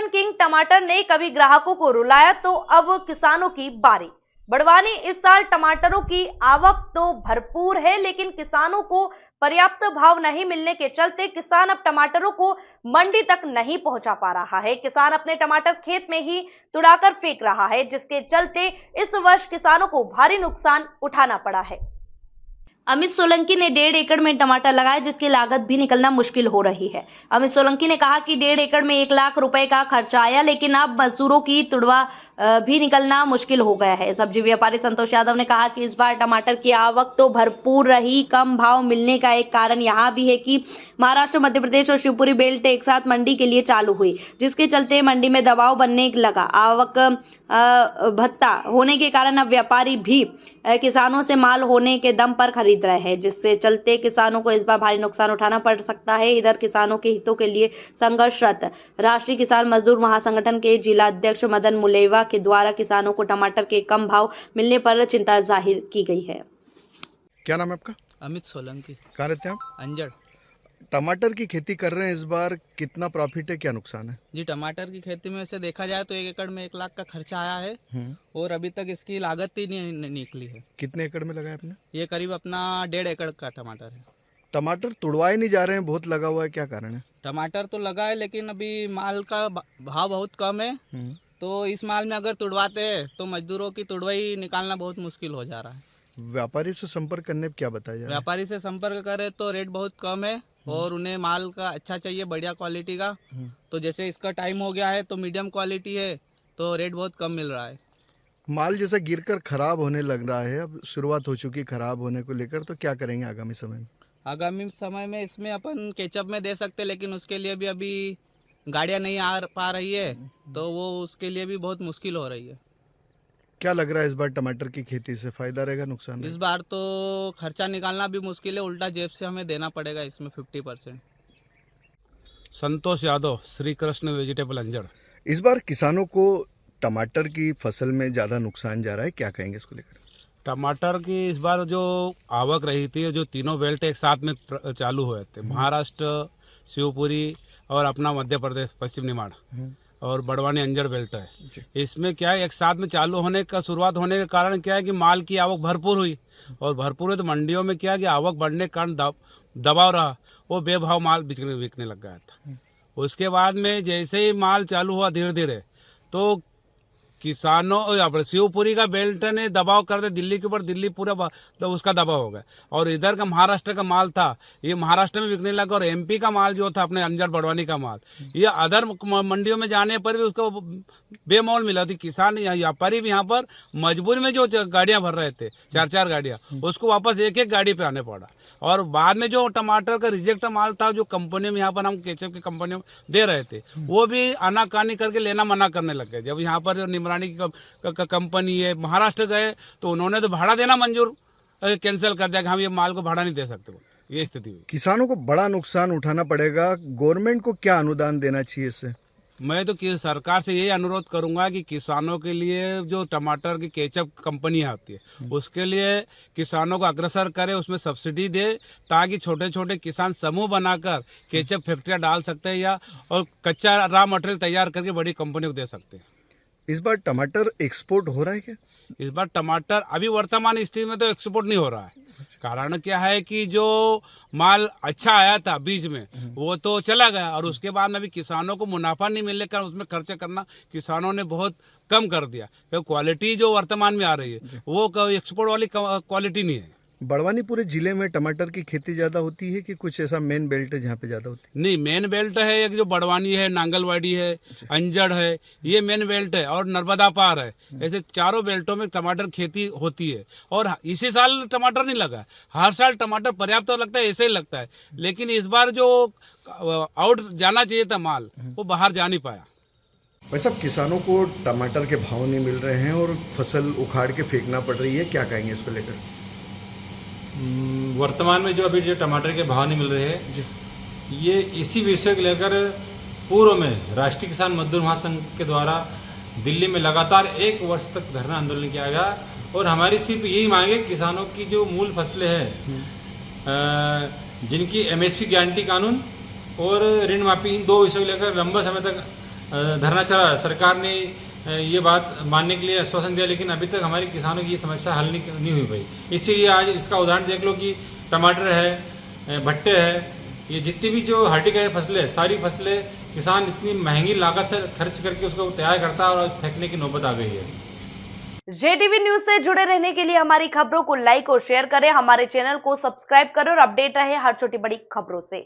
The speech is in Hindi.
चिकन किंग टमाटर ने कभी ग्राहकों को रुलाया तो अब किसानों की बारी। बड़वानी इस साल टमाटरों की आवक तो भरपूर है, लेकिन किसानों को पर्याप्त भाव नहीं मिलने के चलते किसान अब टमाटरों को मंडी तक नहीं पहुंचा पा रहा है। किसान अपने टमाटर खेत में ही तुड़ाकर फेंक रहा है, जिसके चलते इस वर्ष किसानों को भारी नुकसान उठाना पड़ा है। अमित सोलंकी ने 1.5 एकड़ में टमाटर लगाए, जिसकी लागत भी निकलना मुश्किल हो रही है। अमित सोलंकी ने कहा कि 1.5 एकड़ में 1 लाख रुपए का खर्चा आया, लेकिन अब मजदूरों की तुड़वा भी निकलना मुश्किल हो गया है। सब्जी व्यापारी संतोष यादव ने कहा कि इस बार टमाटर की आवक तो भरपूर रही, कम भाव मिलने का एक कारण यहाँ भी है कि महाराष्ट्र, मध्य प्रदेश और शिवपुरी बेल्ट एक साथ मंडी के लिए चालू हुई, जिसके चलते मंडी में दबाव बनने लगा। आवक भत्ता होने के कारण अब व्यापारी भी किसानों से माल होने के दम पर खरीद रहे हैं, जिससे चलते किसानों को इस बार भारी नुकसान उठाना पड़ सकता है। इधर किसानों के हितों के लिए संघर्षरत राष्ट्रीय किसान मजदूर महासंगठन के जिला अध्यक्ष मदन मुलेवा के द्वारा किसानों को टमाटर के कम भाव मिलने पर चिंता जाहिर की गई है। क्या नाम है आपका? अमित सोलंकी। कहाँ रहते हैं आप? अंजड़। टमाटर की खेती कर रहे हैं, इस बार कितना प्रॉफिट है, क्या नुकसान है? जी, टमाटर की खेती में से देखा जाए तो 1 एकड़ में 1 लाख का खर्चा आया है और अभी तक इसकी लागत ही नहीं निकली है। कितने एकड़ में लगाया आपने? ये करीब अपना 1.5 एकड़ का टमाटर है। टमाटर तुड़वाए नहीं जा रहे हैं, बहुत लगा हुआ है, क्या कारण है? टमाटर तो लगा है, लेकिन अभी माल का भाव बहुत कम है, तो इस माल में अगर तुड़वाते हैं तो मजदूरों की तुड़वाई निकालना बहुत मुश्किल हो जा रहा है। व्यापारी से संपर्क करने पर क्या बताया जा रहा है? व्यापारी से संपर्क करें तो रेट बहुत कम है और उन्हें माल का अच्छा चाहिए, बढ़िया क्वालिटी का। तो जैसे इसका टाइम हो गया है तो मीडियम क्वालिटी है तो रेट बहुत कम मिल रहा है। माल जैसा गिरकर खराब होने लग रहा है, अब शुरुआत हो चुकी खराब होने को लेकर, तो क्या करेंगे आगामी समय में? आगामी समय में इसमें अपन केचप में दे सकते, लेकिन उसके लिए भी अभी गाड़ियां नहीं आ पा रही है, तो वो उसके लिए भी बहुत मुश्किल हो रही है। क्या लग रहा है इस बार टमाटर की खेती से फायदा रहेगा, नुकसान इस रहेगा? बार तो खर्चा निकालना भी मुश्किल है, उल्टा जेब से हमें देना पड़ेगा इसमें 50%। संतोष यादव, श्री कृष्ण वेजिटेबल अंजड़। इस बार किसानों को टमाटर की फसल में ज़्यादा नुकसान जा रहा है, क्या कहेंगे इसको लेकर? टमाटर की इस बार जो आवक रही थी, जो तीनों बेल्ट एक साथ में चालू हुए थे, महाराष्ट्र, शिवपुरी और अपना मध्य प्रदेश पश्चिम निमाड़ और बड़वानी अंजड़ बेल्ट है। इसमें क्या है, एक साथ में चालू होने का शुरुआत होने के कारण क्या है कि माल की आवक भरपूर हुई और भरपूर हुई तो मंडियों में क्या है कि आवक बढ़ने के कारण दबाव रहा, वो बेभाव माल बिकने लग गया था। उसके बाद में जैसे ही माल चालू हुआ धीरे धीरे, तो किसानों शिवपुरी का बेल्ट ने दबाव कर दिया दिल्ली के ऊपर, दिल्ली पूरा तो उसका दबाव हो गया और इधर का महाराष्ट्र का माल था ये महाराष्ट्र में बिकने लगा और एमपी का माल जो था अपने अंजड़ बड़वानी का माल ये अदर मंडियों में जाने पर भी उसको बेमोल मिला थी। किसान व्यापारी भी यहाँ पर मजबूरी में जो गाड़ियां भर रहे थे 4-4 गाड़ियां, उसको वापस एक गाड़ी पे आने पड़ा और बाद में जो टमाटर का रिजेक्ट माल था जो कंपनियों में यहाँ पर हम केचप की कंपनियों में दे रहे थे, वो भी आनाकानी करके लेना मना करने लग गए। जब यहाँ पर जो निमरानी की कंपनी है महाराष्ट्र गए तो उन्होंने तो भाड़ा देना मंजूर कैंसिल कर दिया कि हम ये माल को भाड़ा नहीं दे सकते। ये स्थिति हुई। किसानों को बड़ा नुकसान उठाना पड़ेगा, गवर्नमेंट को क्या अनुदान देना चाहिए इससे? मैं तो सरकार से यही अनुरोध करूंगा कि किसानों के लिए जो टमाटर की केचप कंपनियां आती है उसके लिए किसानों को अग्रसर करे, उसमें सब्सिडी दे ताकि छोटे छोटे किसान समूह बनाकर केचप फैक्ट्रियां डाल सकते हैं या और कच्चा रॉ मटेरियल तैयार करके बड़ी कंपनियों को दे सकते हैं। इस बार टमाटर एक्सपोर्ट हो रहा है क्या? इस बार टमाटर अभी वर्तमान स्थिति में तो एक्सपोर्ट नहीं हो रहा है। कारण क्या है कि जो माल अच्छा आया था बीच में वो तो चला गया और उसके बाद में भी किसानों को मुनाफा नहीं मिलने का उसमें खर्चा करना किसानों ने बहुत कम कर दिया, क्योंकि क्वालिटी जो वर्तमान में आ रही है वो एक्सपोर्ट वाली क्वालिटी नहीं है। बड़वानी पूरे जिले में टमाटर की खेती ज्यादा होती है कि कुछ ऐसा मेन बेल्ट है जहाँ पे ज्यादा होती है? नहीं, मेन बेल्ट है एक जो बड़वानी है, नांगलवाड़ी है, अंजड़ है, ये मेन बेल्ट है और नर्मदा पार है। ऐसे चारों बेल्टों में टमाटर खेती होती है और इसी साल टमाटर नहीं लगा, हर साल टमाटर पर्याप्त तो लगता है, ऐसे ही लगता है, लेकिन इस बार जो आउट जाना चाहिए था माल वो बाहर जा नहीं पाया। भाई साहब, किसानों को टमाटर के भाव नहीं मिल रहे हैं और फसल उखाड़ के फेंकना पड़ रही है, क्या कहेंगे इसको लेकर? वर्तमान में जो अभी जो टमाटर के भाव नहीं मिल रहे हैं, ये इसी विषय को लेकर पूर्व में राष्ट्रीय किसान मजदूर महासंघ के द्वारा दिल्ली में लगातार 1 वर्ष तक धरना आंदोलन किया गया और हमारी सिर्फ यही मांग है किसानों की जो मूल फसलें हैं जिनकी MSP गारंटी कानून और ऋण माफी, इन 2 विषयों को लेकर लंबा समय तक धरना चला। सरकार ने ये बात मानने के लिए आश्वासन दिया, लेकिन अभी तक हमारे किसानों की ये समस्या हल नहीं हुई भाई। इसीलिए आज इसका उदाहरण देख लो कि टमाटर है, भट्टे है, ये जितनी भी जो हॉर्टिकल्चर फसलें, सारी फसलें किसान इतनी महंगी लागत से खर्च करके उसको तैयार करता है और फेंकने की नौबत आ गई है। JTV न्यूज से जुड़े रहने के लिए हमारी खबरों को लाइक और शेयर करें, हमारे चैनल को सब्सक्राइब करें और अपडेट रहे हर छोटी बड़ी खबरों से।